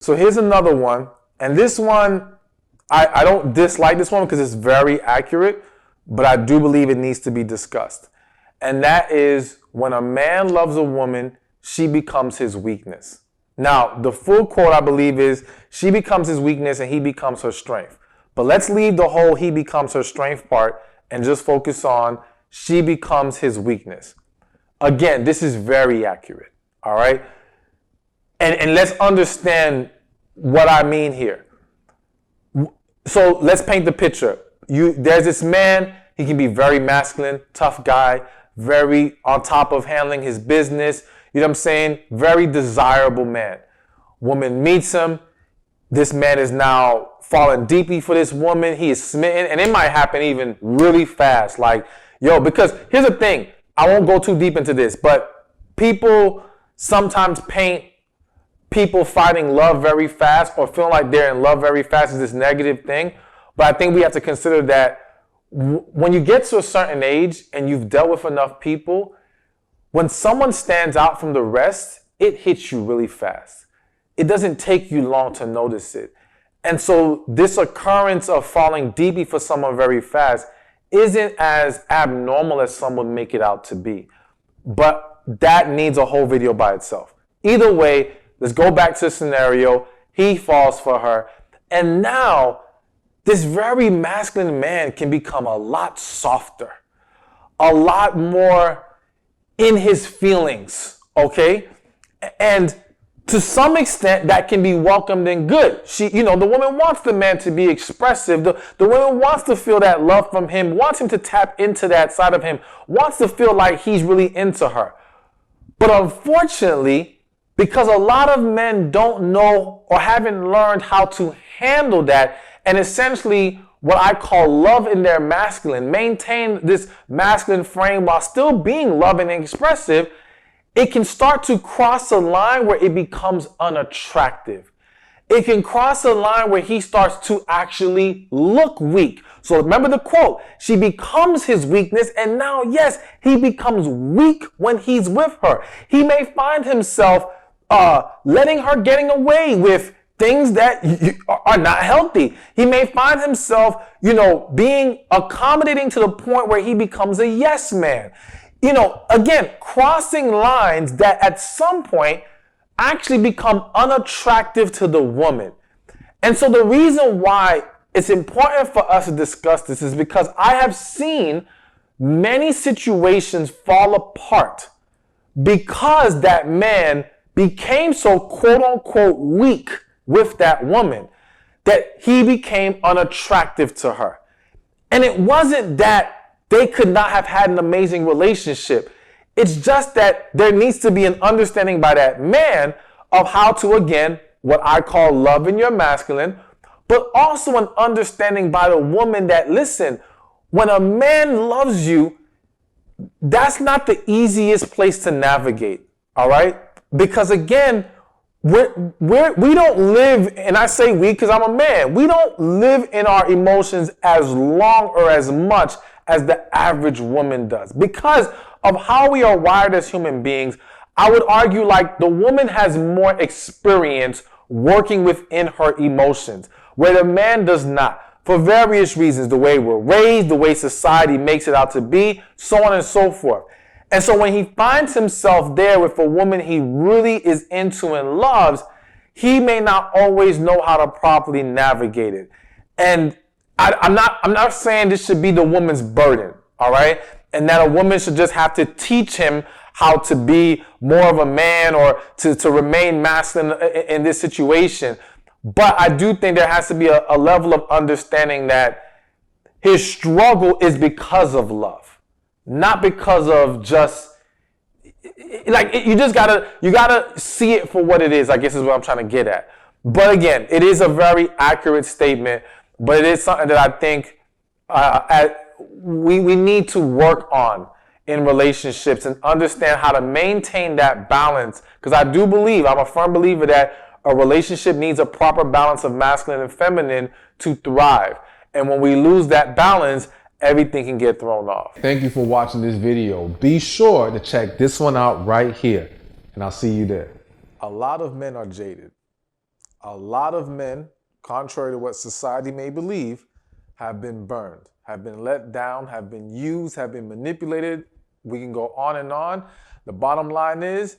So here's another one. And this one, I don't dislike this one because it's very accurate, but I do believe it needs to be discussed. And that is when a man loves a woman, she becomes his weakness. Now, the full quote, I believe, is she becomes his weakness and he becomes her strength. But let's leave the whole he becomes her strength part and just focus on she becomes his weakness. Again, this is very accurate, all right? And let's understand what I mean here. So let's paint the picture. There's this man, he can be very masculine, tough guy, very on top of handling his business. You know what I'm saying? Very desirable man. Woman meets him. This man is now falling deeply for this woman. He is smitten. And it might happen even really fast. Like, because here's the thing. I won't go too deep into this, but people sometimes paint people finding love very fast or feeling like they're in love very fast is this negative thing. But I think we have to consider that when you get to a certain age and you've dealt with enough people, when someone stands out from the rest, it hits you really fast. It doesn't take you long to notice it. And so this occurrence of falling deeply for someone very fast isn't as abnormal as some would make it out to be. But that needs a whole video by itself. Either way, let's go back to the scenario. He falls for her. And now this very masculine man can become a lot softer, a lot more in his feelings, okay? And to some extent, that can be welcomed and good. The woman wants the man to be expressive. The woman wants to feel that love from him, wants him to tap into that side of him, wants to feel like he's really into her. But unfortunately, because a lot of men don't know or haven't learned how to handle that, and essentially what I call love in their masculine, maintain this masculine frame while still being loving and expressive, it can start to cross a line where it becomes unattractive. It can cross a line where he starts to actually look weak. So remember the quote, she becomes his weakness, and now, yes, he becomes weak when he's with her. He may find himself letting her getting away with things that are not healthy. He may find himself, being accommodating to the point where he becomes a yes man. Again, crossing lines that at some point actually become unattractive to the woman. And so the reason why it's important for us to discuss this is because I have seen many situations fall apart because that man became so quote unquote weak with that woman that he became unattractive to her. And it wasn't that they could not have had an amazing relationship. It's just that there needs to be an understanding by that man of how to, again, what I call love in your masculine, but also an understanding by the woman that, listen, when a man loves you, that's not the easiest place to navigate, all right? Because again, we don't live, and I say we because I'm a man, we don't live in our emotions as long or as much as the average woman does. Because of how we are wired as human beings, I would argue like the woman has more experience working within her emotions, where the man does not. For various reasons, the way we're raised, the way society makes it out to be, so on and so forth. And so when he finds himself there with a woman he really is into and loves, he may not always know how to properly navigate it. And I'm not saying this should be the woman's burden, all right? And that a woman should just have to teach him how to be more of a man or to remain masculine in this situation. But I do think there has to be a level of understanding that his struggle is because of love. Not because of just, like, you gotta see it for what it is, I guess is what I'm trying to get at. But again, it is a very accurate statement, but it is something that I think we need to work on in relationships and understand how to maintain that balance. Because I do believe, I'm a firm believer that a relationship needs a proper balance of masculine and feminine to thrive. And when we lose that balance, everything can get thrown off. Thank you for watching this video. Be sure to check this one out right here, and I'll see you there. A lot of men are jaded. A lot of men, contrary to what society may believe, have been burned, have been let down, have been used, have been manipulated. We can go on and on. The bottom line is